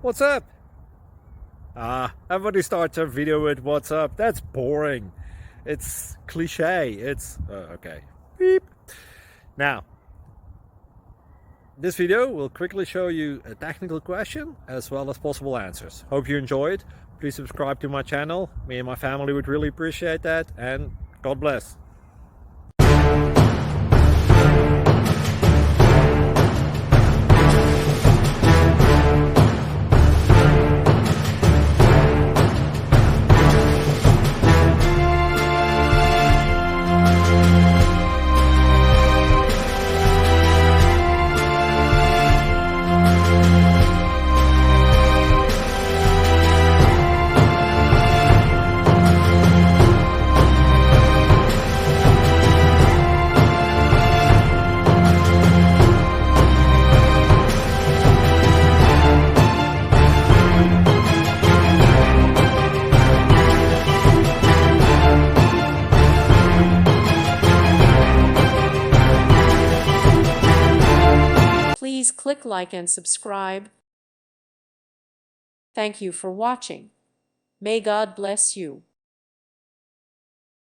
What's up? Everybody starts a video with what's up. That's boring. It's cliche. It's okay. Beep. Now, this video will quickly show you a technical question as well as possible answers. Hope you enjoy it. Please subscribe to my channel. Me and my family would really appreciate that, and God bless. Please click like and subscribe. Thank you for watching. May God bless you.